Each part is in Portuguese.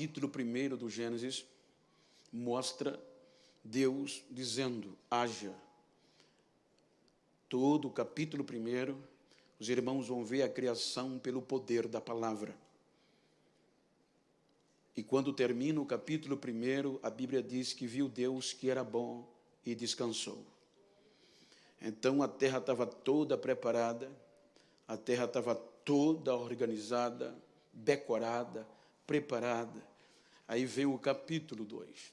capítulo 1 do Gênesis mostra Deus dizendo, haja. Todo o capítulo 1, os irmãos vão ver a criação pelo poder da palavra. E quando termina o capítulo 1, a Bíblia diz que viu Deus que era bom e descansou. Então a terra estava toda preparada, a terra estava toda organizada, decorada, preparada. Aí vem o capítulo 2.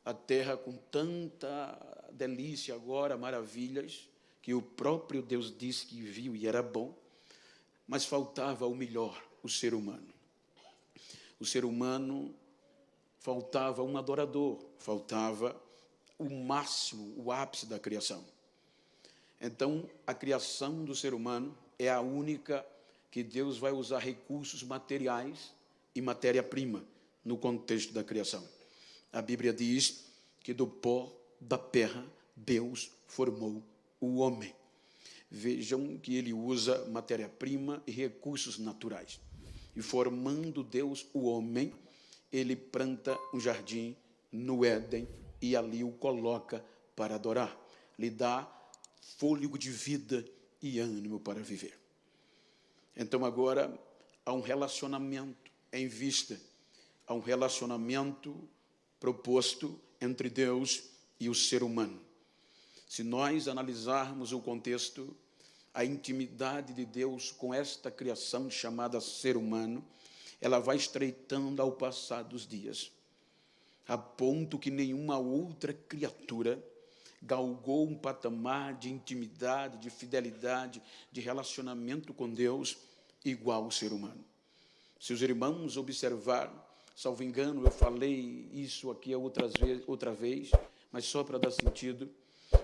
A terra com tanta delícia agora, maravilhas, que o próprio Deus disse que viu e era bom, mas faltava o melhor, o ser humano. O ser humano faltava um adorador, faltava o máximo, o ápice da criação. Então, a criação do ser humano é a única que Deus vai usar recursos materiais e matéria-prima no contexto da criação. A Bíblia diz que do pó da terra Deus formou o homem. Vejam que ele usa matéria-prima e recursos naturais. E formando Deus o homem, ele planta um jardim no Éden e ali o coloca para adorar. Lhe dá fôlego de vida e ânimo para viver. Então agora há um relacionamento em vista, há um relacionamento proposto entre Deus e o ser humano. Se nós analisarmos o contexto, a intimidade de Deus com esta criação chamada ser humano, ela vai estreitando ao passar dos dias, a ponto que nenhuma outra criatura galgou um patamar de intimidade, de fidelidade, de relacionamento com Deus igual ao ser humano. Se os irmãos observaram, salvo engano, eu falei isso aqui outra vez, mas só para dar sentido,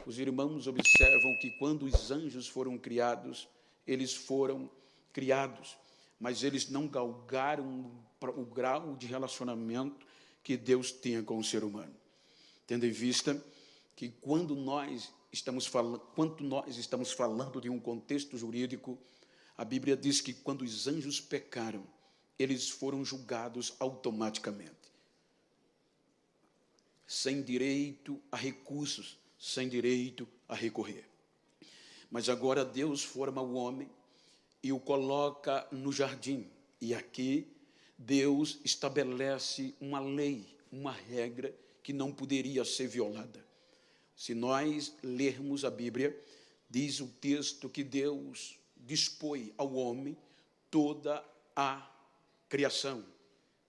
os irmãos observam que quando os anjos foram criados, eles foram criados, mas eles não galgaram o grau de relacionamento que Deus tinha com o ser humano. Tendo em vista que quando nós estamos falando de um contexto jurídico, a Bíblia diz que quando os anjos pecaram, eles foram julgados automaticamente, sem direito a recursos, sem direito a recorrer. Mas agora Deus forma o homem e o coloca no jardim. E aqui Deus estabelece uma lei, uma regra que não poderia ser violada. Se nós lermos a Bíblia, diz o texto que Deus dispõe ao homem toda a criação,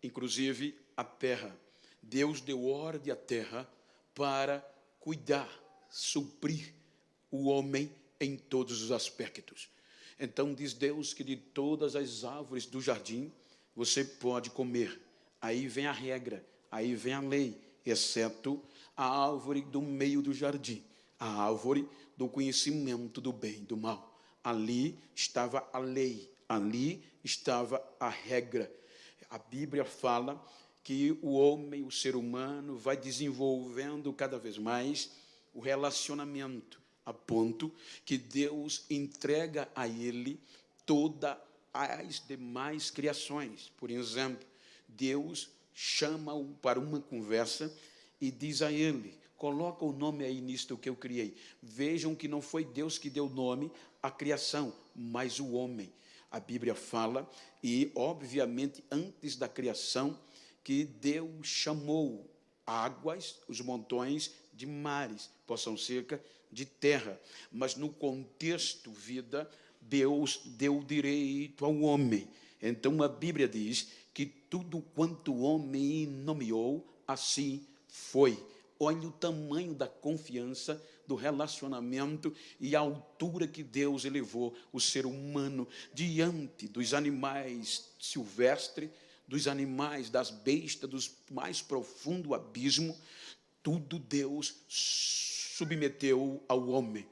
inclusive a terra. Deus deu ordem à terra para cuidar, suprir o homem em todos os aspectos. Então diz Deus que de todas as árvores do jardim você pode comer. Aí vem a regra, aí vem a lei, exceto a árvore do meio do jardim, a árvore do conhecimento do bem e do mal. Ali estava a lei, ali estava a regra. A Bíblia fala que o homem, o ser humano, vai desenvolvendo cada vez mais o relacionamento, a ponto que Deus entrega a ele todas as demais criações. Por exemplo, Deus chama-o para uma conversa e diz a ele, coloca o nome aí nisto que eu criei. Vejam que não foi Deus que deu nome à criação, mas o homem. A Bíblia fala, e obviamente antes da criação, que Deus chamou águas, os montões, de mares, poção seca, de terra. Mas no contexto vida, Deus deu direito ao homem. Então a Bíblia diz que tudo quanto o homem nomeou, assim foi. Olha o tamanho da confiança, do relacionamento e a altura que Deus elevou o ser humano diante dos animais silvestres, dos animais, das bestas, dos mais profundo abismo, tudo Deus submeteu ao homem.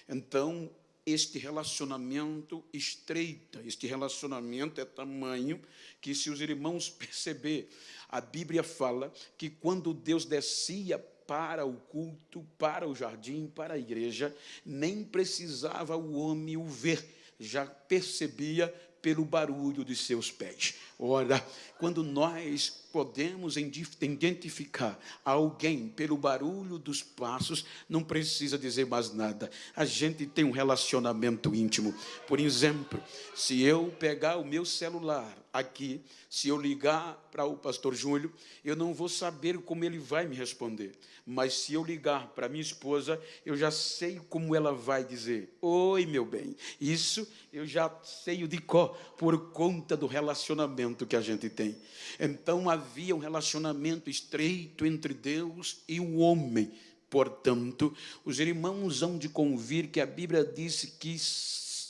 Então, este relacionamento estreita, este relacionamento é tamanho que, se os irmãos perceber, a Bíblia fala que quando Deus descia para o culto, para o jardim, para a igreja, nem precisava o homem o ver, já percebia pelo barulho de seus pés. Ora, quando nós podemos identificar alguém pelo barulho dos passos, não precisa dizer mais nada. A gente tem um relacionamento íntimo. Por exemplo, se eu pegar o meu celular aqui, se eu ligar para o pastor Júlio, eu não vou saber como ele vai me responder. Mas se eu ligar para minha esposa, eu já sei como ela vai dizer: oi, meu bem. Isso eu já sei de cor, por conta do relacionamento que a gente tem. Então, havia um relacionamento estreito entre Deus e o homem. Portanto, os irmãos hão de convir que a Bíblia disse que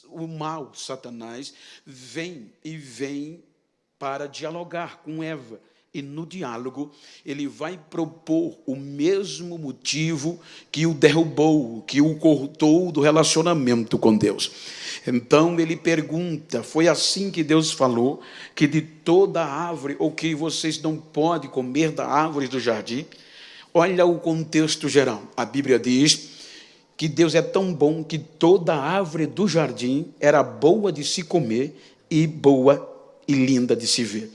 o mal, Satanás, vem para dialogar com Eva. E no diálogo, ele vai propor o mesmo motivo que o derrubou, que o cortou do relacionamento com Deus. Então, ele pergunta: foi assim que Deus falou, que de toda árvore, ou que vocês não podem comer da árvore do jardim? Olha o contexto geral. A Bíblia diz que Deus é tão bom que toda árvore do jardim era boa de se comer e boa e linda de se ver.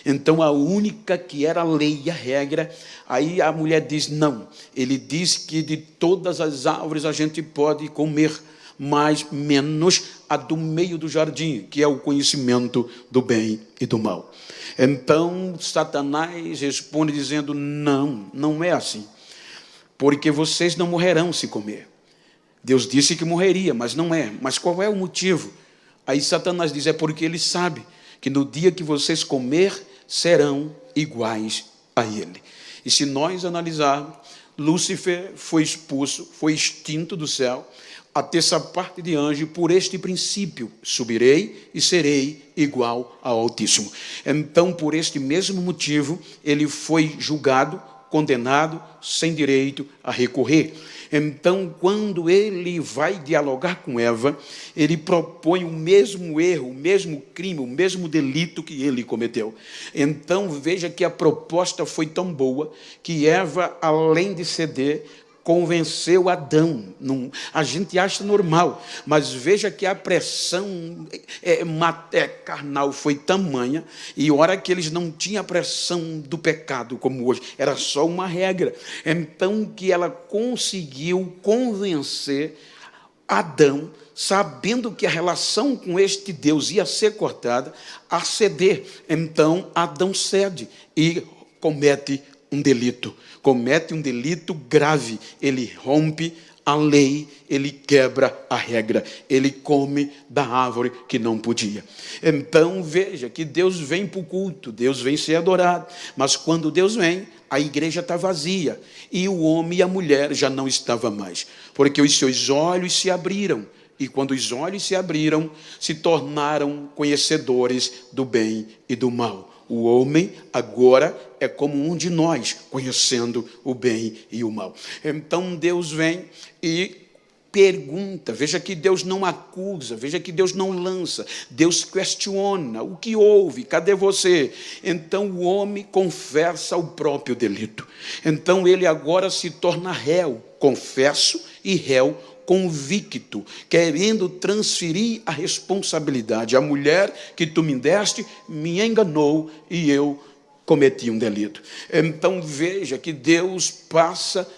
Então, a única que era a lei e a regra, aí a mulher diz: não, ele diz que de todas as árvores a gente pode comer, mas menos a do meio do jardim, que é o conhecimento do bem e do mal. Então, Satanás responde dizendo: não, não é assim, porque vocês não morrerão se comer. Deus disse que morreria, mas não é. Mas qual é o motivo? Aí Satanás diz: é porque ele sabe que no dia que vocês comer, serão iguais a ele. E se nós analisarmos, Lúcifer foi expulso, foi extinto do céu, a terça parte de anjo, por este princípio: subirei e serei igual ao Altíssimo. Então, por este mesmo motivo, ele foi julgado, condenado, sem direito a recorrer. Então, quando ele vai dialogar com Eva, ele propõe o mesmo erro, o mesmo crime, o mesmo delito que ele cometeu. Então, veja que a proposta foi tão boa que Eva, além de ceder, convenceu Adão. A gente acha normal, mas veja que a pressão carnal foi tamanha, e hora que eles não tinham a pressão do pecado como hoje, era só uma regra. Então, que ela conseguiu convencer Adão, sabendo que a relação com este Deus ia ser cortada, a ceder. Então, Adão cede e comete um delito grave. Ele rompe a lei, ele quebra a regra, ele come da árvore que não podia. Então, veja que Deus vem para o culto, Deus vem ser adorado, mas quando Deus vem, a igreja está vazia, e o homem e a mulher já não estavam mais, porque os seus olhos se abriram, e quando os olhos se abriram, se tornaram conhecedores do bem e do mal. O homem agora é como um de nós, conhecendo o bem e o mal. Então Deus vem e pergunta. Veja que Deus não acusa, veja que Deus não lança, Deus questiona: o que houve? Cadê você? Então o homem confessa o próprio delito. Então ele agora se torna réu, confesso, e réu convicto, querendo transferir a responsabilidade. A mulher que tu me deste me enganou e eu cometi um delito. Então veja que Deus passa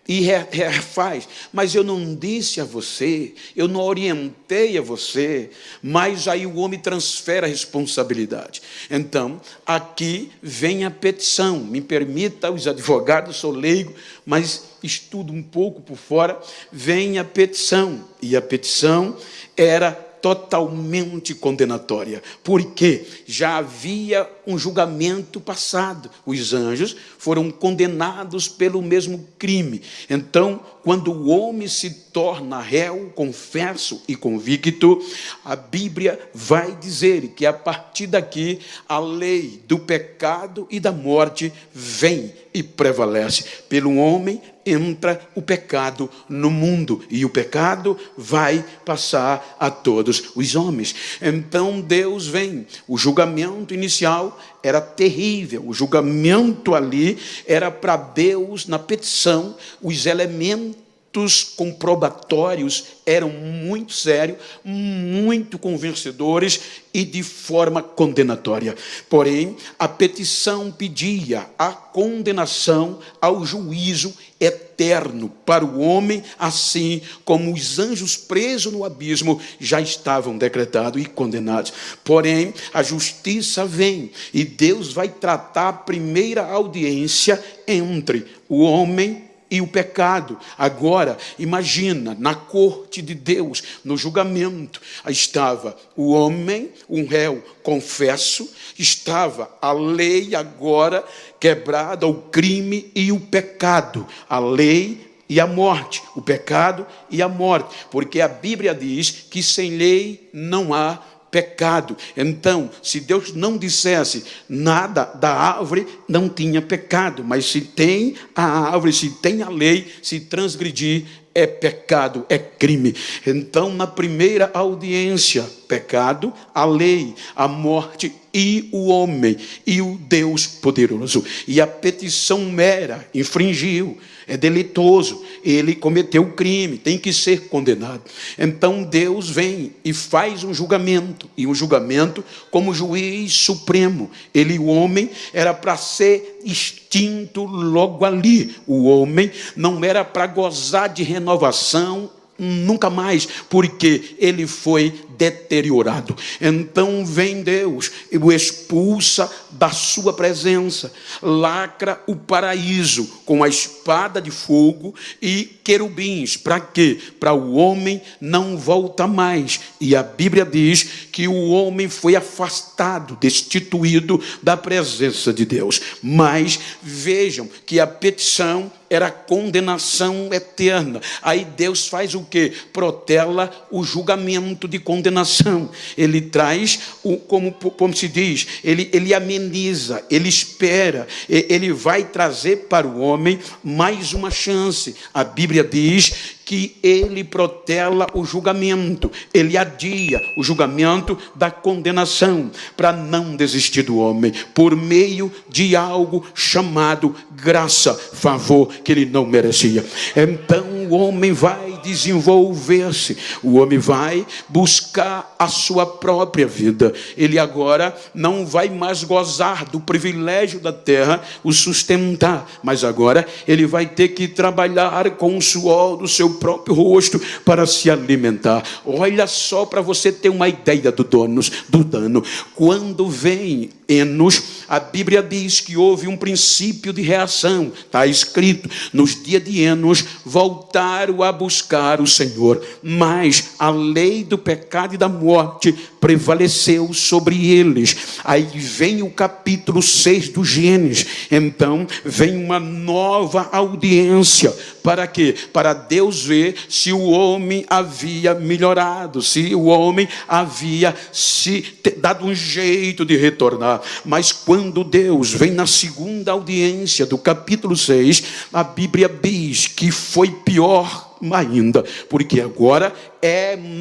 e refaz. Mas eu não disse a você, eu não orientei a você, mas aí o homem transfere a responsabilidade. Então, aqui vem a petição. Me permita, os advogados, sou leigo, mas estudo um pouco por fora. Vem a petição, e a petição era totalmente condenatória, porque já havia um julgamento passado. Os anjos foram condenados pelo mesmo crime. Então, quando o homem se torna réu, confesso e convicto, a Bíblia vai dizer que a partir daqui a lei do pecado e da morte vem e prevalece. Pelo homem entra o pecado no mundo, e o pecado vai passar a todos os homens. Então Deus vem. O julgamento inicial era terrível. O julgamento ali era para Deus, na petição, os elementos argumentos comprobatórios eram muito sérios, muito convencedores e de forma condenatória. Porém, a petição pedia a condenação ao juízo eterno para o homem, assim como os anjos presos no abismo já estavam decretados e condenados. Porém, a justiça vem e Deus vai tratar a primeira audiência entre o homem e o pecado. Agora, imagina, na corte de Deus, no julgamento, estava o homem, um réu confesso, estava a lei agora quebrada, o crime e o pecado, a lei e a morte, o pecado e a morte, porque a Bíblia diz que sem lei não há pecado. Então, se Deus não dissesse nada da árvore, não tinha pecado, mas se tem a árvore, se tem a lei, se transgredir, é pecado, é crime. Então, na primeira audiência, pecado, a lei, a morte e o homem, e o Deus poderoso. E a petição mera infringiu, é delitoso, ele cometeu crime, tem que ser condenado. Então Deus vem e faz um julgamento, e um julgamento como juiz supremo. Ele, o homem, era para ser extinto logo ali. O homem não era para gozar de renovação nunca mais, porque ele foi deteriorado. Então vem Deus e o expulsa da sua presença, lacra o paraíso com a espada de fogo e querubins. Para quê? Para o homem não volta mais. E a Bíblia diz que o homem foi afastado, destituído da presença de Deus. Mas vejam que a petição era condenação eterna. Aí Deus faz o quê? Protela o julgamento de condenação. Ele traz, como se diz, ele ameniza, ele espera, ele vai trazer para o homem mais uma chance. A Bíblia diz que ele protela o julgamento, ele adia o julgamento da condenação, para não desistir do homem, por meio de algo chamado graça, favor que ele não merecia. Então o homem vai desenvolver-se, o homem vai buscar a sua própria vida. Ele agora não vai mais gozar do privilégio da terra, o sustentar, mas agora ele vai ter que trabalhar com o suor do seu próprio rosto para se alimentar. Olha só, para você ter uma ideia do dano. Quando vem Enos, a Bíblia diz que houve um princípio de reação. Está escrito, nos dias de Enos voltaram a buscar o Senhor, mas a lei do pecado e da morte prevaleceu sobre eles. Aí vem o capítulo 6 do Gênesis. Então vem uma nova audiência. Para quê? Para Deus ver se o homem havia melhorado, se o homem havia se dado um jeito de retornar. Mas quando Deus vem na segunda audiência do capítulo 6, a Bíblia diz que foi pior ainda, porque agora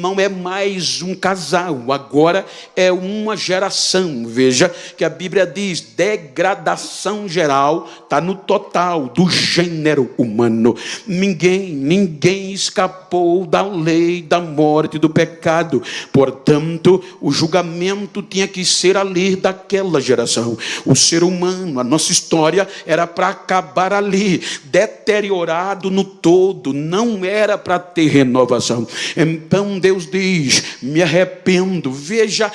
não é mais um casal, agora é uma geração. Veja que a Bíblia diz degradação geral, está no total do gênero humano. Ninguém escapou da lei da morte e do pecado. Portanto, o julgamento tinha que ser ali daquela geração. O ser humano, a nossa história era para acabar ali, deteriorado no todo, não era para ter renovação. Então Deus diz, me arrependo. Veja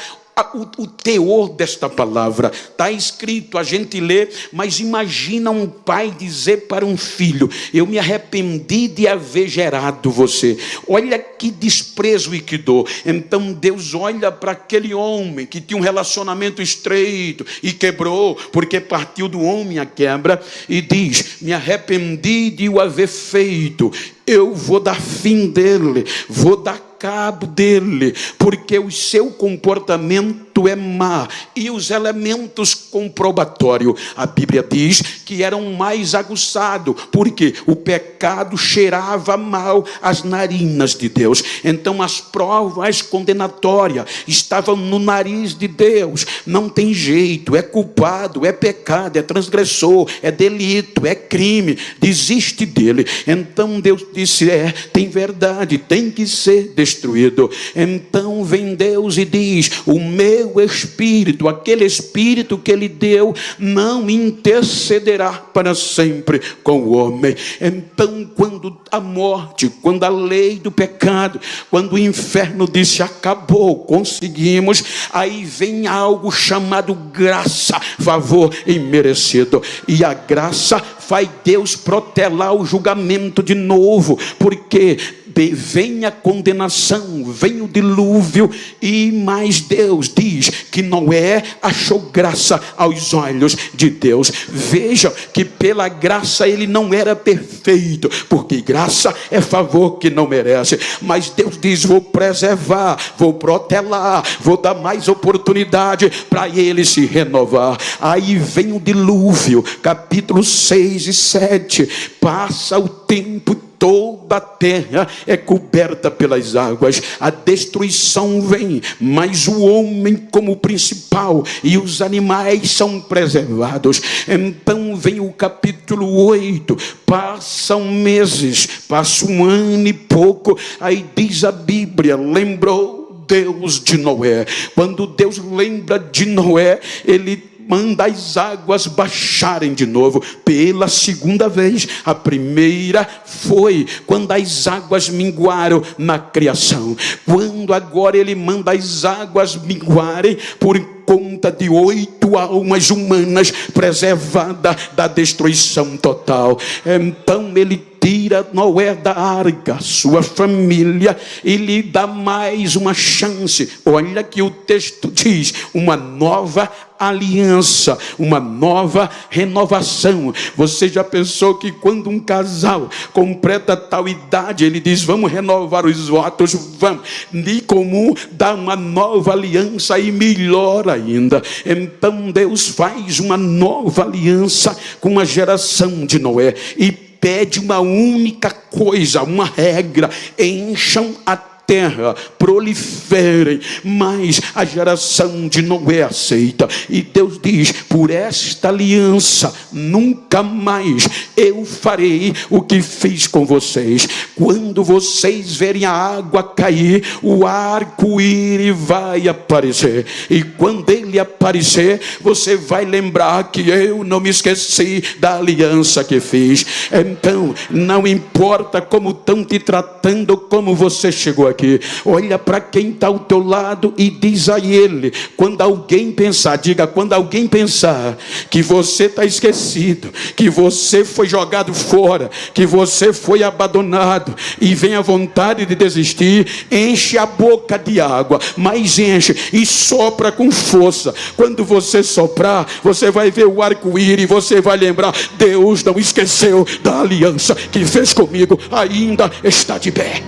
o teor desta palavra, está escrito, a gente lê, mas imagina um pai dizer para um filho, eu me arrependi de haver gerado você. Olha que desprezo e que dor. Então Deus olha para aquele homem que tinha um relacionamento estreito e quebrou, porque partiu do homem a quebra, e diz, me arrependi de o haver feito, eu vou dar fim dele, vou dar cabo dele, porque o seu comportamento muito é má. E os elementos comprobatórios, a Bíblia diz que eram mais aguçados, porque o pecado cheirava mal às narinas de Deus. Então as provas condenatórias estavam no nariz de Deus. Não tem jeito, é culpado, é pecado, é transgressor, é delito, é crime, desiste dele. Então Deus disse, tem verdade, tem que ser destruído. Então vem Deus e diz, o meu espírito, aquele espírito que ele deu, não intercederá para sempre com o homem. Então quando a morte, quando a lei do pecado, quando o inferno disse acabou, conseguimos, aí vem algo chamado graça, favor imerecido. E a graça faz Deus protelar o julgamento de novo, porque vem a condenação, vem o dilúvio, e mais Deus diz que Noé achou graça aos olhos de Deus. Veja que pela graça ele não era perfeito, porque graça é favor que não merece, mas Deus diz, vou preservar, vou protelar, vou dar mais oportunidade para ele se renovar. Aí vem o dilúvio, capítulo 6 e 7, passa o tempo, toda a terra é coberta pelas águas, a destruição vem, mas o homem como principal e os animais são preservados. Então vem o capítulo 8, passam meses, passa um ano e pouco, aí diz a Bíblia, lembrou Deus de Noé. Quando Deus lembra de Noé, ele manda as águas baixarem de novo pela segunda vez. A primeira foi quando as águas minguaram na criação. Quando agora ele manda as águas minguarem por conta de 8 almas humanas preservadas da destruição total. Então ele tira Noé da arca, sua família, e lhe dá mais uma chance. Olha que o texto diz, uma nova aliança, uma nova renovação. Você já pensou que quando um casal completa tal idade, ele diz, vamos renovar os votos, vamos, de comum dá uma nova aliança e melhor ainda. Então Deus faz uma nova aliança com a geração de Noé e pede uma única coisa, uma regra: encham a terra, proliferem. Mas a geração de Noé aceita, e Deus diz, por esta aliança nunca mais eu farei o que fiz com vocês. Quando vocês verem a água cair, o arco-íris vai aparecer, e quando ele aparecer, você vai lembrar que eu não me esqueci da aliança que fiz. Então não importa como estão te tratando, como você chegou aqui, olha para quem está ao teu lado e diz a ele, quando alguém pensar, diga, quando alguém pensar que você está esquecido, que você foi jogado fora, que você foi abandonado, e vem a vontade de desistir, enche a boca de água, mas enche e sopra com força. Quando você soprar, você vai ver o arco-íris, você vai lembrar, Deus não esqueceu da aliança que fez comigo, ainda está de pé.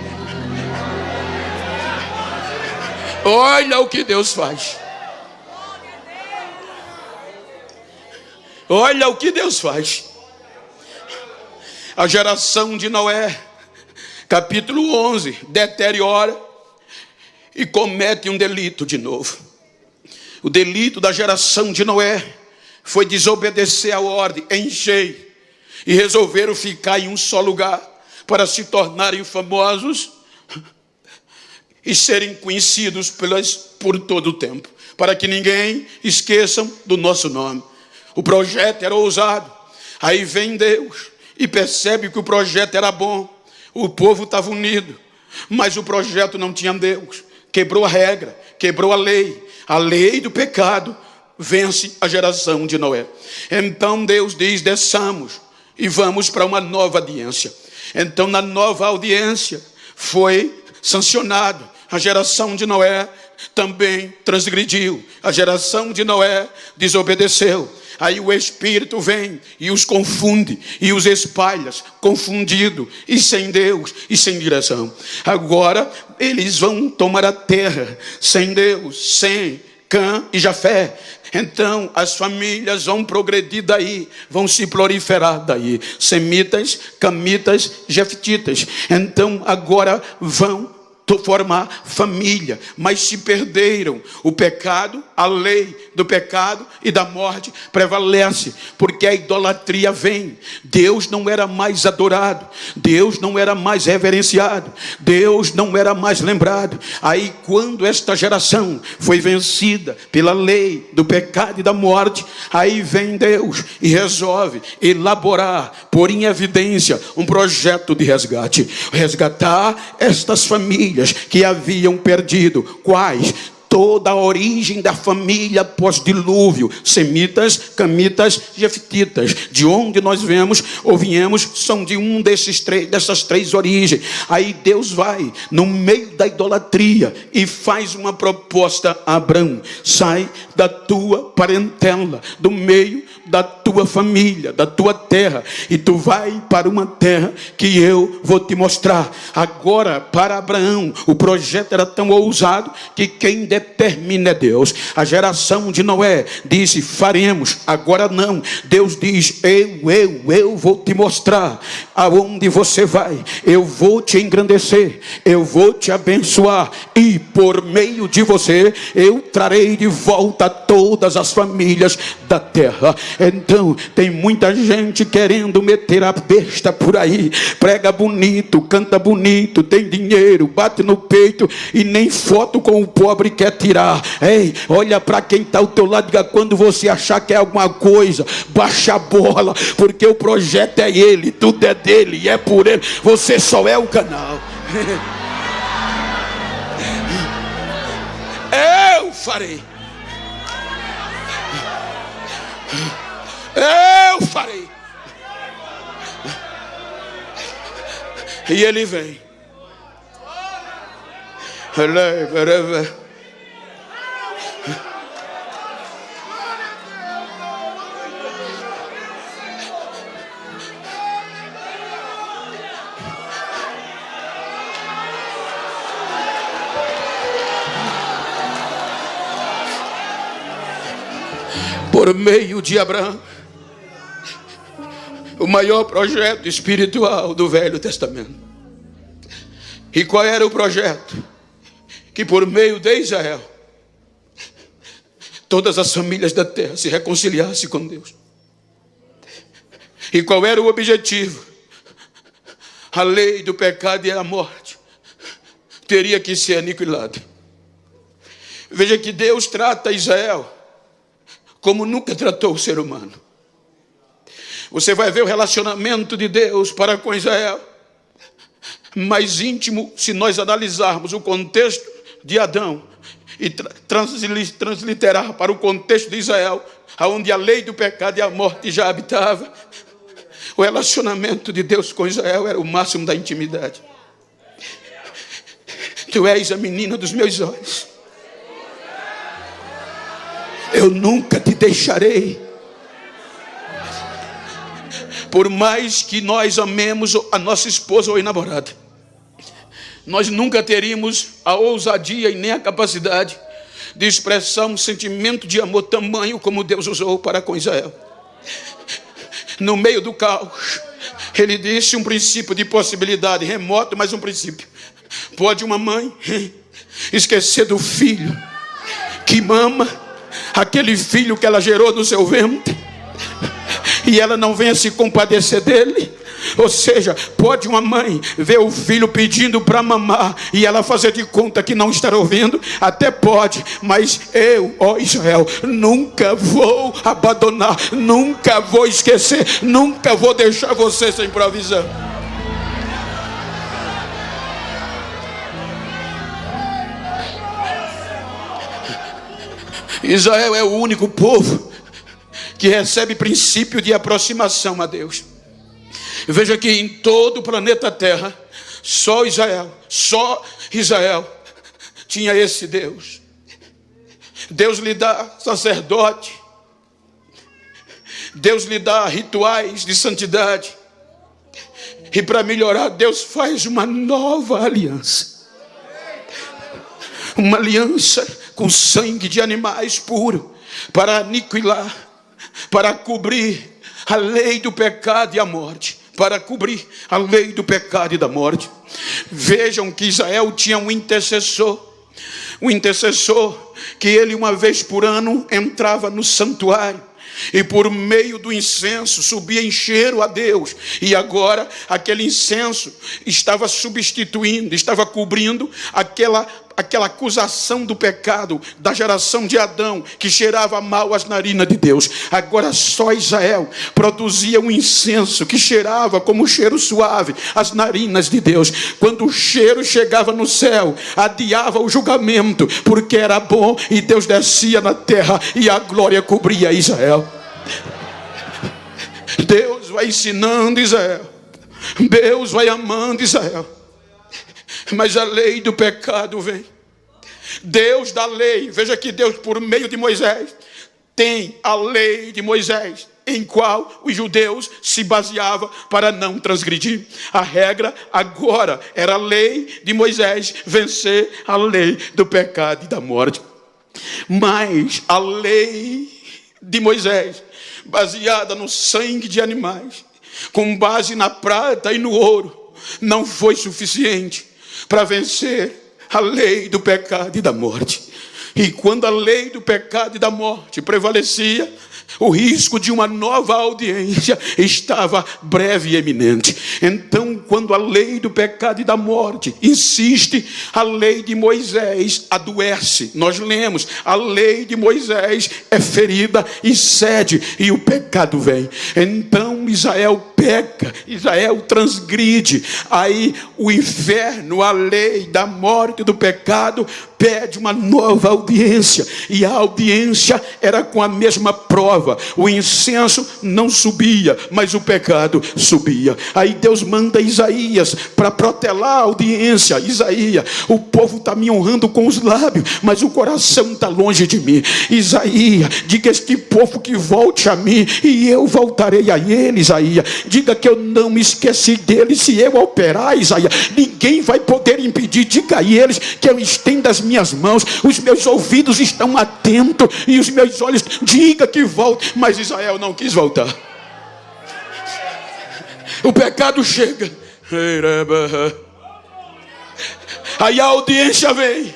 Olha o que Deus faz. Olha o que Deus faz. A geração de Noé, capítulo 11, deteriora e comete um delito de novo. O delito da geração de Noé foi desobedecer a ordem, encher, e resolveram ficar em um só lugar para se tornarem famosos e serem conhecidos por todo o tempo, para que ninguém esqueça do nosso nome. O projeto era ousado. Aí vem Deus e percebe que o projeto era bom, o povo estava unido, mas o projeto não tinha Deus. Quebrou a regra, quebrou a lei do pecado vence a geração de Noé. Então Deus diz, desçamos e vamos para uma nova audiência. Então na nova audiência foi sancionado. A geração de Noé também transgrediu. A geração de Noé desobedeceu. Aí o Espírito vem e os confunde e os espalha, confundido e sem Deus e sem direção. Agora eles vão tomar a terra sem Deus, sem Cã e Jafé. Então as famílias vão progredir daí, vão se proliferar daí. Semitas, Camitas, Jeftitas. Então agora vão formar família, mas se perderam. O pecado, a lei do pecado e da morte prevalece, porque a idolatria vem. Deus não era mais adorado, Deus não era mais reverenciado, Deus não era mais lembrado. Aí quando esta geração foi vencida pela lei do pecado e da morte, aí vem Deus e resolve elaborar, pôr em evidência um projeto de resgate, resgatar estas famílias que haviam perdido. Quais? Toda a origem da família pós-dilúvio, semitas, camitas, jeftitas, de onde nós vemos ou viemos, são de dessas três origens. Aí Deus vai no meio da idolatria e faz uma proposta a Abraão: sai da tua parentela, do meio da tua família, da tua terra, e tu vai para uma terra que eu vou te mostrar. Agora, para Abraão, o projeto era tão ousado que quem determina é Deus. A geração de Noé disse: faremos. Agora não, Deus diz: eu vou te mostrar aonde você vai, eu vou te engrandecer, eu vou te abençoar, e por meio de você eu trarei de volta todas as famílias da terra. Então tem muita gente querendo meter a besta por aí, prega bonito, canta bonito, tem dinheiro, bate no peito e nem foto com o pobre quer tirar. Ei, olha para quem está ao teu lado, diga: quando você achar que é alguma coisa, baixa a bola, porque o projeto é ele, tudo é dele e é por ele, você só é o canal. Eu farei. Eu farei. E ele vem. Por meio de Abraão, o maior projeto espiritual do Velho Testamento. E qual era o projeto? Que por meio de Israel, todas as famílias da terra se reconciliassem com Deus. E qual era o objetivo? A lei do pecado e a morte teria que ser aniquilada. Veja que Deus trata Israel como nunca tratou o ser humano. Você vai ver o relacionamento de Deus para com Israel mais íntimo se nós analisarmos o contexto de Adão e transliterar para o contexto de Israel, onde a lei do pecado e a morte já habitava. O relacionamento de Deus com Israel era o máximo da intimidade. Tu és a menina dos meus olhos, eu nunca te deixarei. Por mais que nós amemos a nossa esposa ou namorada, nós nunca teríamos a ousadia e nem a capacidade de expressar um sentimento de amor tamanho como Deus usou para com Israel. No meio do caos, ele disse um princípio de possibilidade remoto, mas um princípio. Pode uma mãe esquecer do filho que mama, aquele filho que ela gerou no seu ventre, e ela não venha se compadecer dele? Ou seja, pode uma mãe ver o filho pedindo para mamar e ela fazer de conta que não está ouvindo? Até pode, mas eu, ó Israel, nunca vou abandonar, nunca vou esquecer, nunca vou deixar você sem provisão. Israel é o único povo que recebe princípio de aproximação a Deus. Veja que em todo o planeta Terra, só Israel tinha esse Deus. Deus lhe dá sacerdote, Deus lhe dá rituais de santidade, e para melhorar, Deus faz uma nova aliança. Uma aliança com sangue de animais puro, para aniquilar, para cobrir a lei do pecado e a morte. Para cobrir a lei do pecado e da morte. Vejam que Israel tinha um intercessor que ele uma vez por ano entrava no santuário e por meio do incenso subia em cheiro a Deus. E agora aquele incenso estava substituindo, estava cobrindo aquela acusação do pecado da geração de Adão, que cheirava mal às narinas de Deus. Agora só Israel produzia um incenso que cheirava como um cheiro suave às narinas de Deus. Quando o cheiro chegava no céu, adiava o julgamento, porque era bom, e Deus descia na terra e a glória cobria Israel. Deus vai ensinando Israel, Deus vai amando Israel. Mas a lei do pecado vem. Deus da lei, veja que Deus por meio de Moisés tem a lei de Moisés, em qual os judeus se baseavam para não transgredir. A regra agora era a lei de Moisés vencer a lei do pecado e da morte. Mas a lei de Moisés, baseada no sangue de animais, com base na prata e no ouro, não foi suficiente para vencer a lei do pecado e da morte. E quando a lei do pecado e da morte prevalecia, o risco de uma nova audiência estava breve e eminente. Então, quando a lei do pecado e da morte insiste, a lei de Moisés adoece. Nós lemos, a lei de Moisés é ferida e cede, e o pecado vem. Então Israel peca, Israel transgride. Aí o inferno, a lei da morte e do pecado, pede uma nova audiência. E a audiência era com a mesma prova. O incenso não subia, mas o pecado subia. Aí Deus manda Isaías para protelar a audiência. Isaías, o povo está me honrando com os lábios, mas o coração está longe de mim. Isaías, diga a este povo que volte a mim, e eu voltarei a ele. Isaías, diga que eu não me esqueci deles. Se eu operar, Isaías, ninguém vai poder impedir. Diga a eles que eu estendo as minhas mãos, os meus ouvidos estão atentos e os meus olhos, diga que volte. Mas Israel não quis voltar. O pecado chega, aí a audiência vem.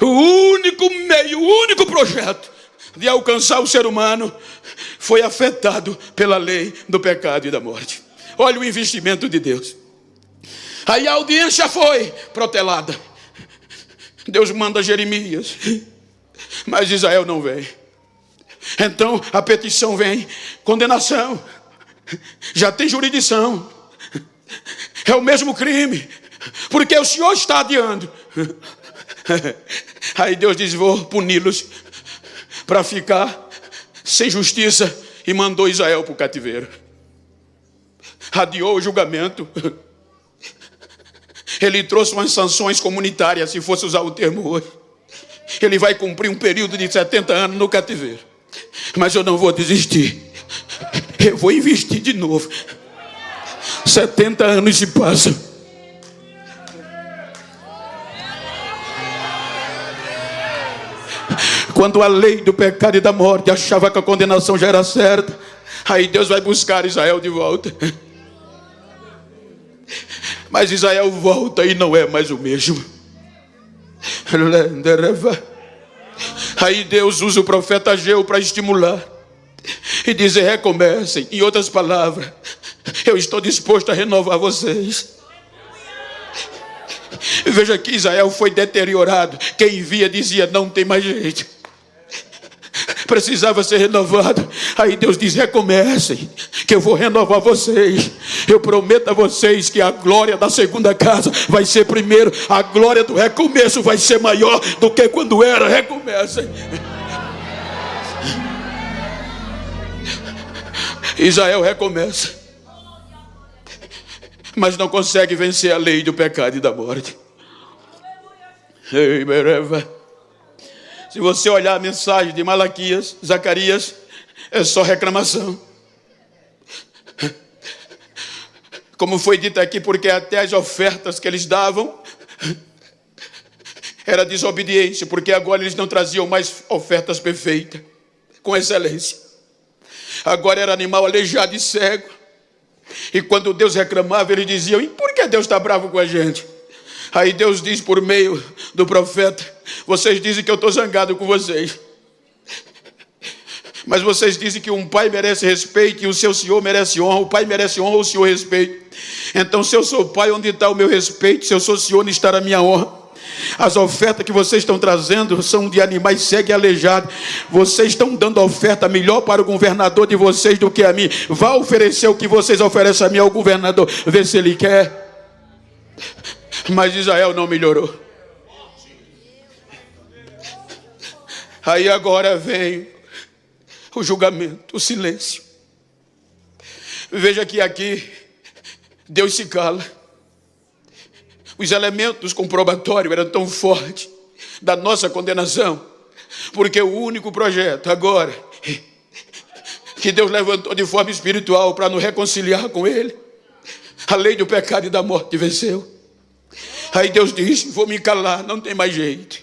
O único meio, o único projeto de alcançar o ser humano foi afetado pela lei do pecado e da morte. Olha o investimento de Deus. Aí a audiência foi protelada. Deus manda Jeremias, mas Israel não vem. Então a petição vem, condenação, já tem jurisdição, é o mesmo crime, porque o Senhor está adiando. Aí Deus diz, vou puni-los para ficar sem justiça, e mandou Israel para o cativeiro. Adiou o julgamento. Ele trouxe umas sanções comunitárias, se fosse usar o termo hoje. Ele vai cumprir um período de 70 anos no cativeiro. Mas eu não vou desistir. Eu vou investir de novo. 70 anos se passam. Quando a lei do pecado e da morte achava que a condenação já era certa, aí Deus vai buscar Israel de volta. Mas Israel volta e não é mais o mesmo. Aí Deus usa o profeta Ageu para estimular e dizer, recomecem. Em outras palavras, eu estou disposto a renovar vocês. Veja que Israel foi deteriorado. Quem via dizia, não tem mais jeito, precisava ser renovado. Aí Deus diz, recomecem, que eu vou renovar vocês. Eu prometo a vocês que a glória da segunda casa vai ser primeiro. A glória do recomeço vai ser maior do que quando era. Recomecem. Israel recomeça, mas não consegue vencer a lei do pecado e da morte. Se você olhar a mensagem de Malaquias, Zacarias, é só reclamação. Como foi dito aqui, porque até as ofertas que eles davam era desobediência, porque agora eles não traziam mais ofertas perfeitas, com excelência. Agora era animal aleijado e cego. E quando Deus reclamava, eles diziam: e por que Deus está bravo com a gente? Aí Deus diz por meio do profeta: vocês dizem que eu estou zangado com vocês, mas vocês dizem que um pai merece respeito e o seu senhor merece honra. O pai merece honra, o senhor respeito. Então, se eu sou pai, onde está o meu respeito? Se eu sou senhor, onde está a minha honra? As ofertas que vocês estão trazendo são de animais cegos e aleijados. Vocês estão dando oferta melhor para o governador de vocês do que a mim. Vá oferecer o que vocês oferecem a mim ao governador, ver se ele quer. Mas Israel não melhorou. Aí agora vem o julgamento, o silêncio. Veja que aqui Deus se cala. Os elementos comprobatórios eram tão fortes da nossa condenação, porque o único projeto agora que Deus levantou de forma espiritual para nos reconciliar com Ele, a lei do pecado e da morte venceu. Aí Deus disse: vou me calar, não tem mais jeito.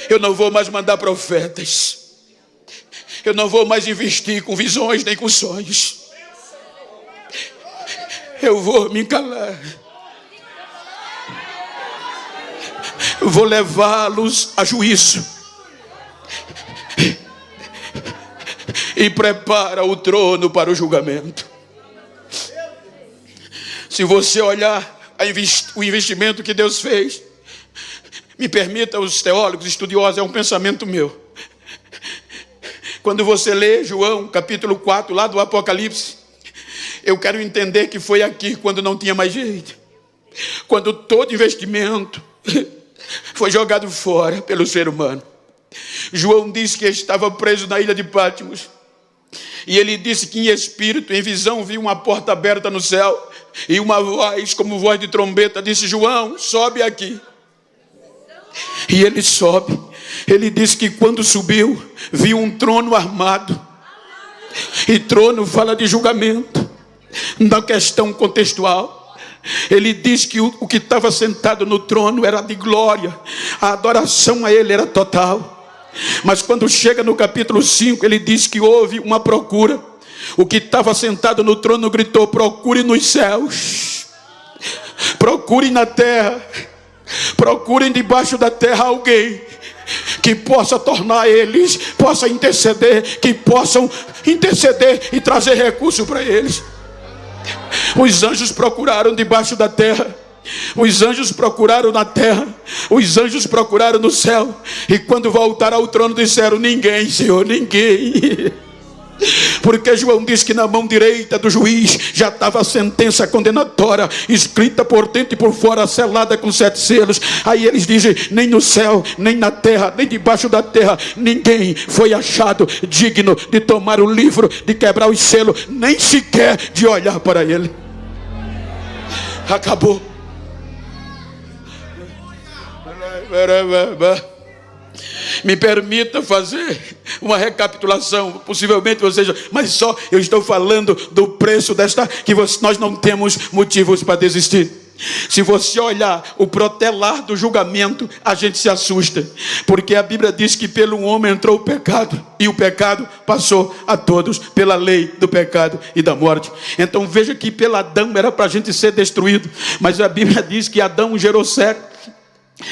Eu não vou mais mandar profetas. Eu não vou mais investir com visões nem com sonhos. Eu vou me calar. Eu vou levá-los a juízo. E prepara o trono para o julgamento. Se você olhar o investimento que Deus fez, me permita, os teólogos estudiosos, é um pensamento meu. Quando você lê João capítulo 4, lá do Apocalipse, eu quero entender que foi aqui quando não tinha mais jeito, quando todo investimento foi jogado fora pelo ser humano. João disse que estava preso na ilha de Patmos, e ele disse que em espírito, em visão, viu uma porta aberta no céu, e uma voz como voz de trombeta disse: João, sobe aqui. E ele sobe. Ele disse que quando subiu, viu um trono armado, e trono fala de julgamento. Na questão contextual, ele diz que o que estava sentado no trono era de glória, a adoração a ele era total. Mas quando chega no capítulo 5, ele diz que houve uma procura. O que estava sentado no trono gritou: procure nos céus, procure na terra, procurem debaixo da terra alguém que possa tornar eles, possa interceder, que possam interceder e trazer recurso para eles. Os anjos procuraram debaixo da terra, os anjos procuraram na terra, os anjos procuraram no céu, e quando voltaram ao trono disseram: ninguém, Senhor, ninguém. Porque João diz que na mão direita do juiz já estava a sentença condenatória, escrita por dentro e por fora, selada com 7 selos. Aí eles dizem: nem no céu, nem na terra, nem debaixo da terra, ninguém foi achado digno de tomar o livro, de quebrar os selos, nem sequer de olhar para ele. Acabou. Me permita fazer uma recapitulação. Possivelmente você já, mas só eu estou falando do preço desta, que nós não temos motivos para desistir. Se você olhar o protelar do julgamento, a gente se assusta, porque a Bíblia diz que pelo homem entrou o pecado, e o pecado passou a todos, pela lei do pecado e da morte. Então veja que pelo Adão era para a gente ser destruído, mas a Bíblia diz que Adão gerou Sete,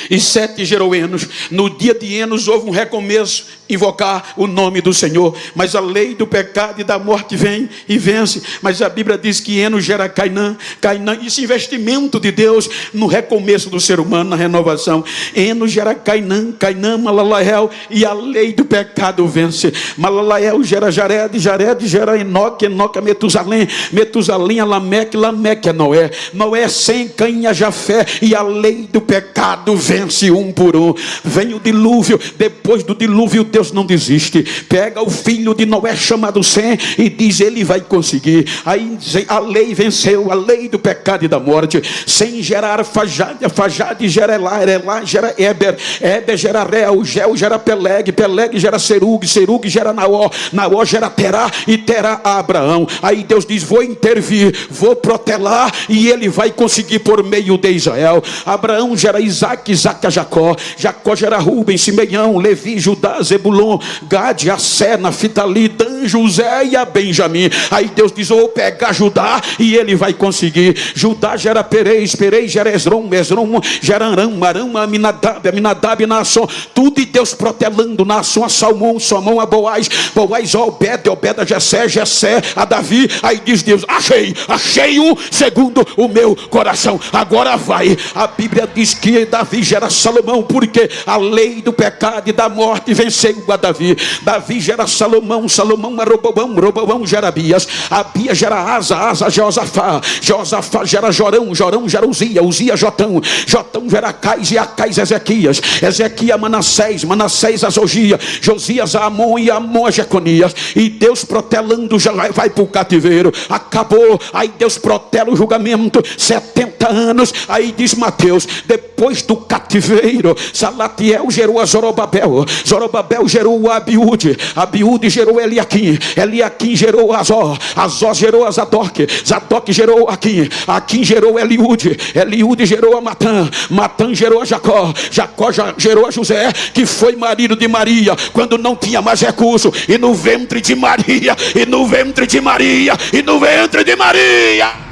e Sete gerou Enos. No dia de Enos houve um recomeço, invocar o nome do Senhor. Mas a lei do pecado e da morte vem e vence. Mas a Bíblia diz que Enos gera Cainã. Cainã, esse investimento de Deus no recomeço do ser humano, na renovação. Enos gera Cainã, Cainã Malalael, e a lei do pecado vence. Malalael gera Jared, Jared gera Enoque, Enoque a Metusalém, Metusalém a Lameque, Lameque a Noé, Noé sem Caim a Jafé, e a lei do pecado vence um por um. Vem o dilúvio, depois do dilúvio Deus não desiste. Pega o filho de Noé chamado Sem e diz: ele vai conseguir. Aí a lei venceu, a lei do pecado e da morte. Sem gerar Arfajade, Fajade gera Elá, Elá gera Éber, Éber gera Reu, Geu gera Peleg, Peleg gera Serug, Serug gera Naó, Naó gera Terá e Terá a Abraão. Aí Deus diz: vou intervir, vou protelar, e ele vai conseguir por meio de Israel. Abraão gera Isaac, Isaac a Jacó, Jacó gera Rubem, Simeão, Levi, Judá, Zebulon, Gade, Assé, Naftali, Dan, José e a Benjamim. Aí Deus diz: vou pegar Judá e ele vai conseguir. Judá gera Perez, Perez gera Esrom, Esrom gera Aram, Aram, Aminadab, Aminadab, Naasson. Tudo, e Deus protelando. Naasson a Salmão, Salmão a Boaz, Boaz a Obed, Obed a Jessé, Jessé a Davi. Aí diz Deus: achei-o segundo o meu coração. Agora vai. A Bíblia diz que Davi gera Salomão, porque a lei do pecado e da morte venceu a Davi. Davi gera Salomão, Salomão a Roboão, Roboão gera Abias, Abias gera Asa, Asa Josafá, Josafá gera Jorão, Jorão gera Uzia, Uzia Jotão, Jotão gera Acais e Acais Ezequias, Ezequias Manassés, Manassés a Zogia, Josias a Amon e Amon a Jeconias. E Deus protelando já vai para o cativeiro. Acabou. Aí Deus protela o julgamento, 70 anos. Aí diz Mateus: depois do cativeiro, Salatiel gerou a Zorobabel, Zorobabel gerou a Abiúde, Abiúde gerou Eliaquim, Eliaquim gerou Azó, Azó gerou a Zadok, Zadok gerou Aquim, Aquim gerou Eliúde, Eliúde gerou a Matã, Matã gerou a Jacó, Jacó gerou a José, que foi marido de Maria quando não tinha mais recurso. E no ventre de Maria, e no ventre de Maria, e no ventre de Maria,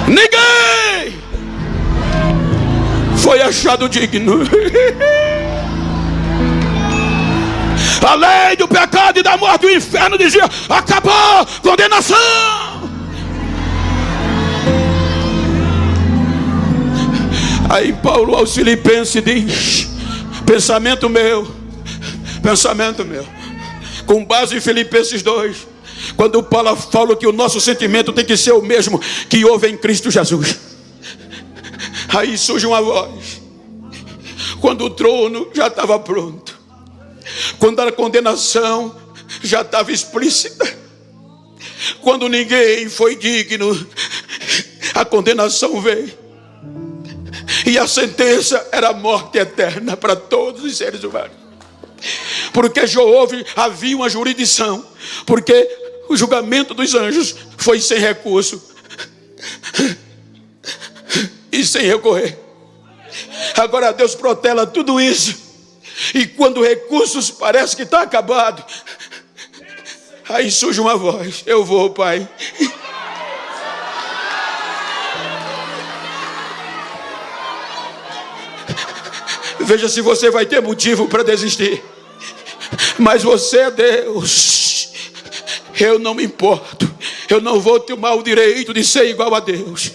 ninguém foi achado digno. A lei do pecado e da morte, o inferno dizia: acabou, condenação. Aí Paulo aos Filipenses diz: pensamento meu, com base em Filipenses 2, quando Paulo fala que o nosso sentimento tem que ser o mesmo que houve em Cristo Jesus. Aí surge uma voz, quando o trono já estava pronto, quando a condenação já estava explícita, quando ninguém foi digno, a condenação veio, e a sentença era a morte eterna para todos os seres humanos. Porque já havia uma jurisdição, porque o julgamento dos anjos foi sem recurso e sem recorrer. Agora Deus protela tudo isso, e quando recursos parece que está acabado, aí surge uma voz: eu vou, Pai. Veja se você vai ter motivo para desistir. Mas você é Deus. Eu não me importo. Eu não vou tomar o direito de ser igual a Deus.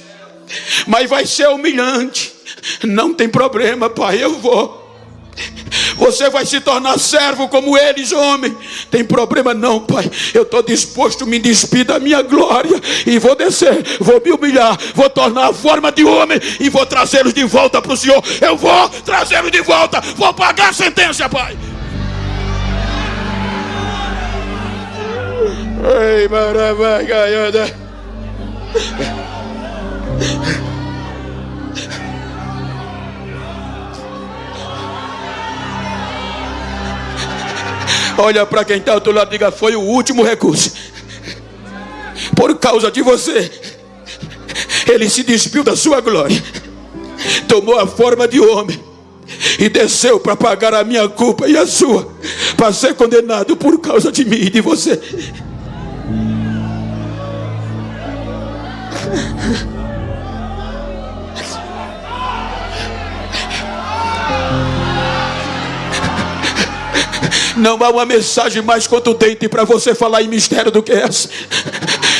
Mas vai ser humilhante. Não tem problema, Pai, eu vou. Você vai se tornar servo como eles, homem. Tem problema não, Pai. Eu estou disposto a me despir da minha glória e vou descer, vou me humilhar, vou tornar a forma de homem e vou trazê-los de volta para o Senhor. Eu vou trazê-los de volta, vou pagar a sentença, Pai. Ei, maravilha. Olha para quem está ao teu lado e diga: foi o último recurso. Por causa de você, ele se despiu da sua glória, tomou a forma de homem e desceu para pagar a minha culpa e a sua, para ser condenado por causa de mim e de você. Não há uma mensagem mais contundente para você falar em mistério do que essa.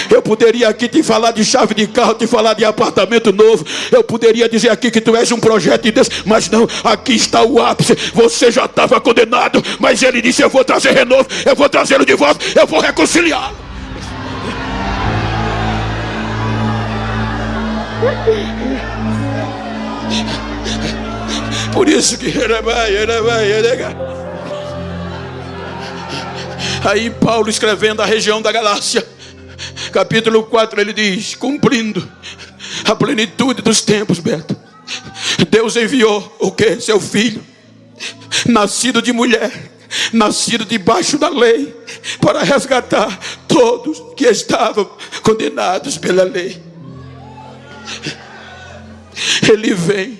Eu poderia aqui te falar de chave de carro, te falar de apartamento novo. Eu poderia dizer aqui que tu és um projeto de Deus. Mas não, aqui está o ápice. Você já estava condenado, mas ele disse: eu vou trazer renovo, eu vou trazê-lo de volta, eu vou reconciliá-lo. Por isso que aí Paulo, escrevendo a região da Galácia, capítulo 4, ele diz: cumprindo a plenitude dos tempos, Beto, Deus enviou o que? Seu filho, nascido de mulher, nascido debaixo da lei, para resgatar todos que estavam condenados pela lei. Ele vem,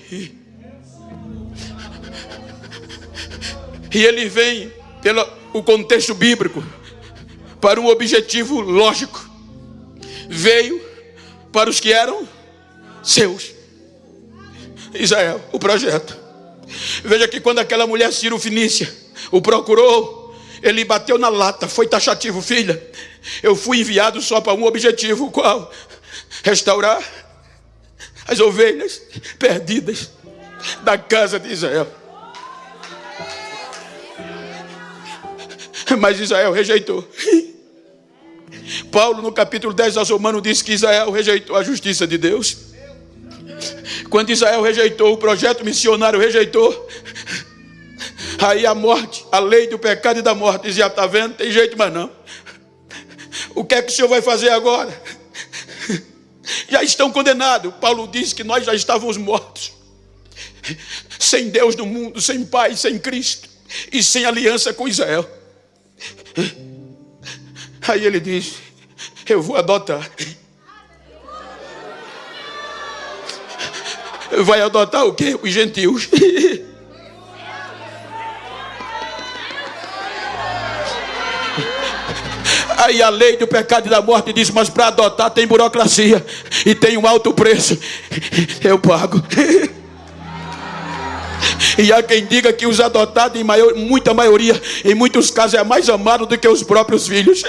e ele vem pelo o contexto bíblico para um objetivo lógico. Veio para os que eram seus. Israel, o projeto. Veja que quando aquela mulher Ciro-Fenícia o procurou, ele bateu na lata, foi taxativo: filha, eu fui enviado só para um objetivo. Qual? Restaurar as ovelhas perdidas da casa de Israel. Mas Israel rejeitou. Paulo, no capítulo 10 aos Romanos, diz que Israel rejeitou a justiça de Deus. Quando Israel rejeitou, o projeto missionário rejeitou, aí a morte, a lei do pecado e da morte dizia: está vendo, tem jeito mais não. O que é que o senhor vai fazer agora? Já estão condenados. Paulo diz que nós já estávamos mortos, sem Deus no mundo, sem Pai, sem Cristo e sem aliança com Israel. Aí ele diz: eu vou adotar. Vai adotar o quê? Os gentios. Aí a lei do pecado e da morte diz: mas para adotar tem burocracia e tem um alto preço. Eu pago. E há quem diga que os adotados, em muita maioria, em muitos casos, é mais amado do que os próprios filhos.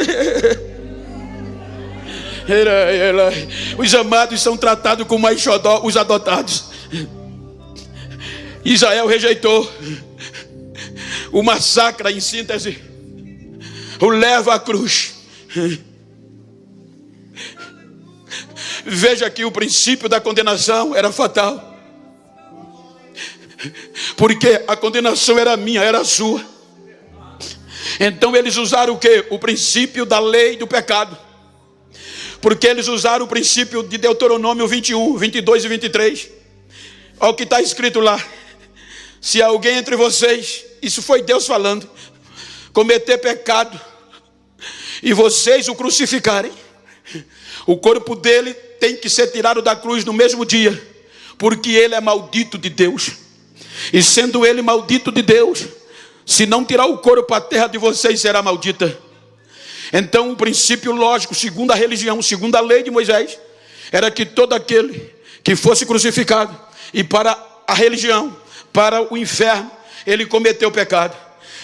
Os amados são tratados com mais xodó, os adotados. Israel rejeitou. O massacre, em síntese, o leva à cruz. Veja que o princípio da condenação era fatal, porque a condenação era minha, era sua. Então eles usaram o quê? O princípio da lei do pecado, porque eles usaram o princípio de Deuteronômio 21, 22 e 23. Olha o que está escrito lá: se alguém entre vocês, isso foi Deus falando, cometer pecado e vocês o crucificarem, o corpo dele tem que ser tirado da cruz no mesmo dia, porque ele é maldito de Deus. E sendo ele maldito de Deus, se não tirar o corpo, a terra de vocês será maldita. Então o princípio lógico, segundo a religião, segundo a lei de Moisés, era que todo aquele que fosse crucificado, e para a religião, para o inferno, ele cometeu pecado.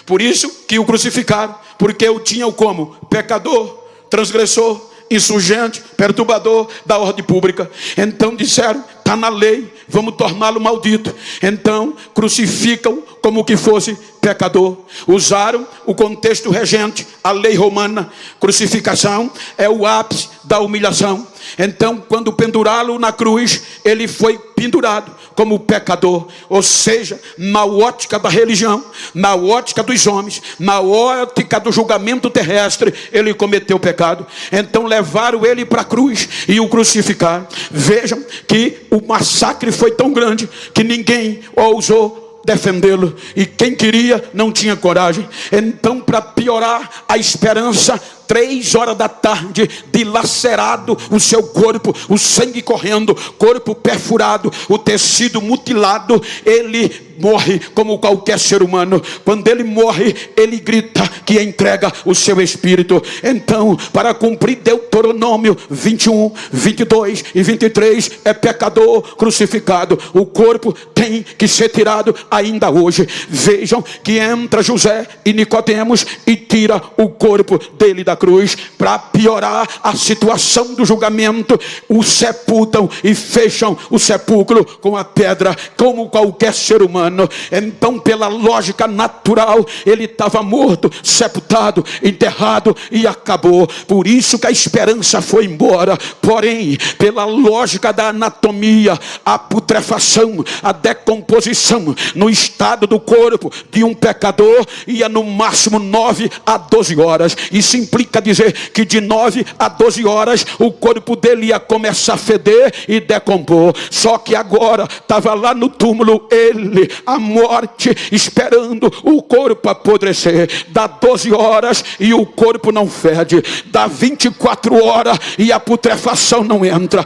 Por isso que o crucificaram, porque o tinham como pecador, transgressor, insurgente, perturbador da ordem pública. Então disseram: está na lei, vamos torná-lo maldito. Então crucificam como que fosse pecador. Usaram o contexto regente, a lei romana. Crucificação é o ápice da humilhação. Então, quando pendurá-lo na cruz, ele foi pendurado como pecador. Ou seja, na ótica da religião, na ótica dos homens, na ótica do julgamento terrestre, ele cometeu pecado. Então levaram ele para a cruz e o crucificaram. Vejam que o massacre foi tão grande que ninguém ousou defendê-lo, e quem queria não tinha coragem. Então, para piorar a esperança 3 horas da tarde, dilacerado o seu corpo, o sangue correndo, corpo perfurado, o tecido mutilado, ele morre como qualquer ser humano. Quando ele morre, ele grita que entrega o seu espírito. Então, para cumprir Deuteronômio 21, 22 e 23, é pecador crucificado. O corpo tem que ser tirado ainda hoje. Vejam que entra José e Nicodemos e tira o corpo dele da cruz. Para piorar a situação do julgamento, o sepultam e fecham o sepulcro com a pedra, como qualquer ser humano. Então, pela lógica natural, ele estava morto, sepultado, enterrado e acabou. Por isso que a esperança foi embora. Porém, pela lógica da anatomia, a putrefação, a decomposição no estado do corpo de um pecador ia no máximo 9 a 12 horas. Isso implica dizer que de 9 a 12 horas o corpo dele ia começar a feder e decompor. Só que agora estava lá no túmulo ele, a morte, esperando o corpo apodrecer. Dá 12 horas e o corpo não fede. Dá 24 horas e a putrefação não entra.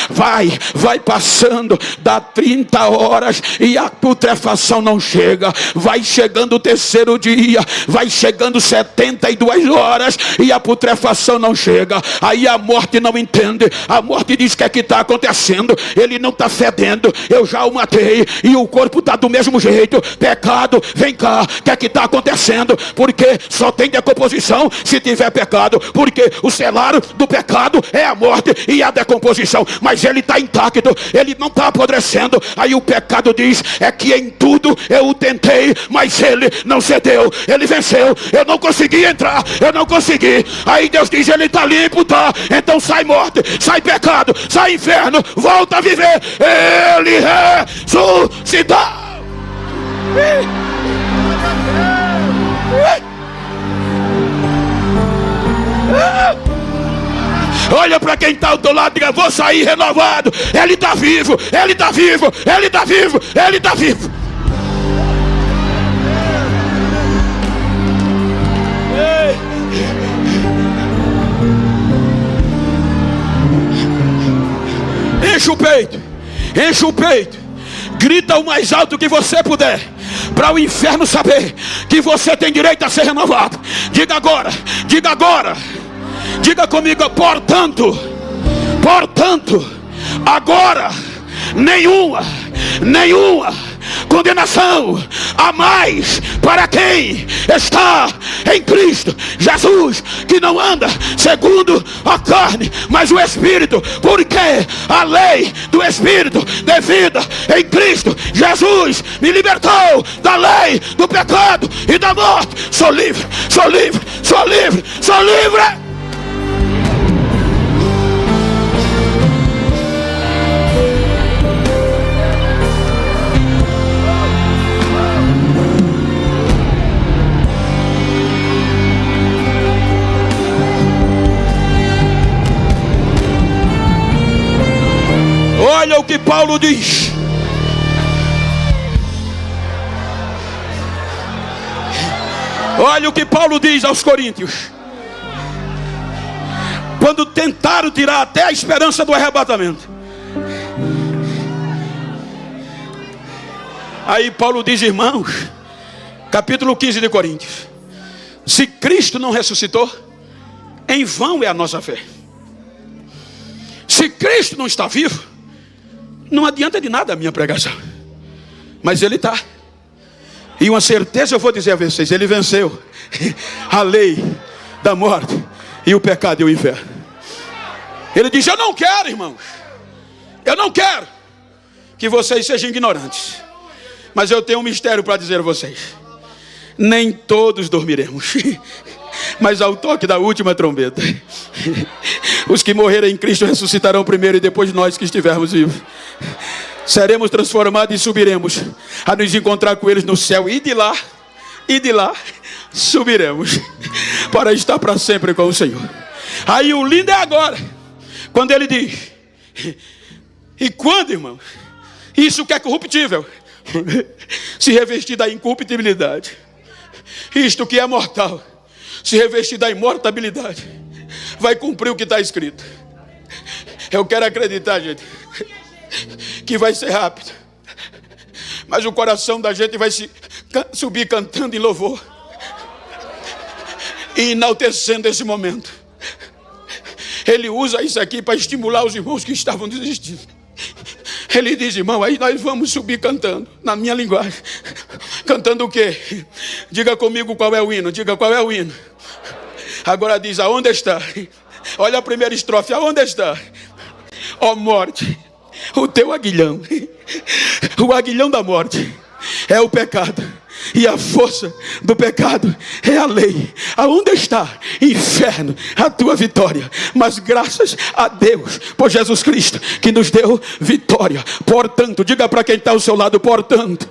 Vai passando. Dá 30 horas e a putrefação não chega. Vai chegando o terceiro dia. Vai chegando 72 horas e a putrefação não chega. Aí a morte não entende. A morte diz: o que é que está acontecendo? Ele não está fedendo. Eu já o matei e o corpo está do mesmo jeito. Pecado, vem cá, o que é que está acontecendo? Porque só tem decomposição se tiver pecado, porque o salário do pecado é a morte e a decomposição, mas ele está intacto, ele não está apodrecendo. Aí o pecado diz: é que em tudo eu o tentei, mas ele não cedeu, ele venceu, eu não consegui entrar, eu não consegui. Aí Deus diz: ele está limpo, tá? Então sai morte, sai pecado, sai inferno, volta a viver. Ele ressuscitou. Olha para quem está ao teu lado e diga: vou sair renovado. Ele está vivo, ele está vivo, ele está vivo, ele está vivo. Enche o peito, enche o peito. Grita o mais alto que você puder, para o inferno saber que você tem direito a ser renovado. Diga agora, diga agora, diga comigo: portanto, agora nenhuma condenação a mais para quem está em Cristo Jesus, que não anda segundo a carne, mas o Espírito, porque a lei do Espírito de vida em Cristo Jesus me libertou da lei do pecado e da morte. Sou livre, sou livre, sou livre, sou livre. Olha o que Paulo diz. Olha o que Paulo diz aos Coríntios. Quando tentaram tirar até a esperança do arrebatamento. Aí Paulo diz: irmãos, capítulo 15 de Coríntios: se Cristo não ressuscitou, em vão é a nossa fé. Se Cristo não está vivo, não adianta de nada a minha pregação. Mas ele está. E uma certeza eu vou dizer a vocês: ele venceu a lei da morte e o pecado e o inferno. Ele diz: eu não quero, irmãos, eu não quero que vocês sejam ignorantes, mas eu tenho um mistério para dizer a vocês: nem todos dormiremos, mas ao toque da última trombeta, os que morreram em Cristo ressuscitarão primeiro, e depois nós que estivermos vivos seremos transformados e subiremos a nos encontrar com eles no céu, e de lá subiremos para estar para sempre com o Senhor. Aí o lindo é agora, quando ele diz: e quando, irmãos, isso que é corruptível se revestir da incorruptibilidade, isto que é mortal se revestir da imortalidade, vai cumprir o que está escrito. Eu quero acreditar, gente, que vai ser rápido, mas o coração da gente vai subir cantando em louvor e enaltecendo esse momento. Ele usa isso aqui para estimular os irmãos que estavam desistindo. Ele diz: irmão, aí nós vamos subir cantando, na minha linguagem. Cantando o quê? Diga comigo qual é o hino. Diga qual é o hino. Agora diz: aonde está? Olha a primeira estrofe: aonde está? Ó morte, o teu aguilhão. O aguilhão da morte é o pecado, e a força do pecado é a lei. Aonde está, inferno, a tua vitória? Mas graças a Deus por Jesus Cristo, que nos deu vitória. Portanto, diga para quem está ao seu lado: portanto,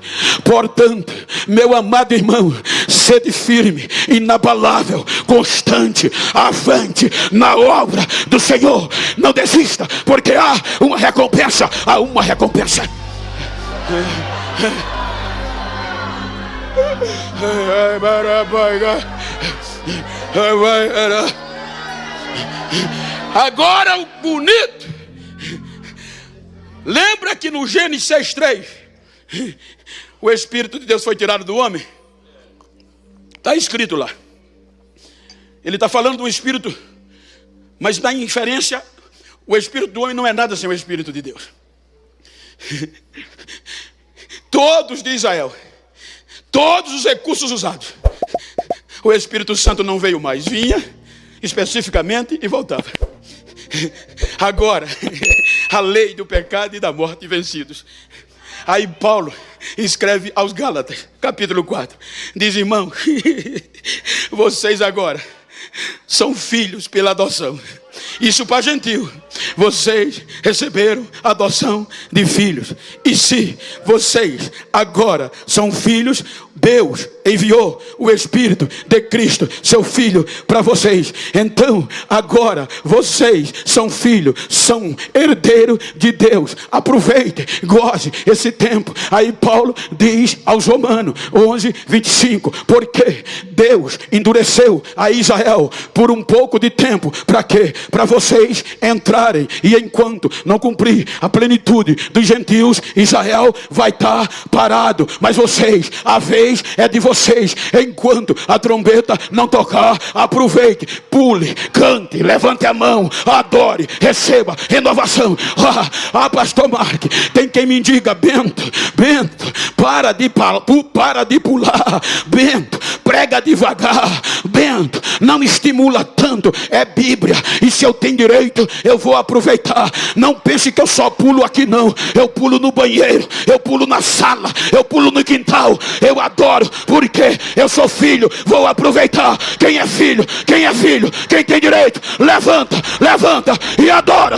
meu amado irmão, sede firme, inabalável, constante, avante na obra do Senhor. Não desista, porque há uma recompensa. Há uma recompensa. Agora o bonito, lembra que no Gênesis 6:3 o Espírito de Deus foi tirado do homem? Está escrito lá. Ele está falando do Espírito, mas na inferência, o Espírito do homem não é nada sem o Espírito de Deus. Todos de Israel, todos os recursos usados, o Espírito Santo não veio mais. Vinha especificamente e voltava. Agora, a lei do pecado e da morte vencidos. Aí Paulo escreve aos Gálatas, capítulo 4. Diz: irmão, vocês agora são filhos pela adoção. Isso para gentil. Vocês receberam a adoção de filhos. E se vocês agora são filhos, Deus enviou o Espírito de Cristo, seu Filho, para vocês. Então agora vocês são filhos, são herdeiros de Deus. Aproveite, goze esse tempo. Aí Paulo diz aos Romanos 11:25: porque Deus endureceu a Israel por um pouco de tempo. Para quê? Para vocês entrarem. E enquanto não cumprir a plenitude dos gentios, Israel vai estar parado. Mas vocês, a vez é de vocês. Enquanto a trombeta não tocar, aproveite, pule, cante, levante a mão, adore, receba renovação. Pastor Mark, tem quem me diga: Bento, para de pular. Bento, prega devagar. Bento, não estimula tanto. É Bíblia, e se eu tenho direito, eu vou aproveitar. Não pense que eu só pulo aqui, não. Eu pulo no banheiro, eu pulo na sala, eu pulo no quintal. Eu adoro, porque eu sou filho. Vou aproveitar. Quem é filho, quem tem direito, levanta e adora.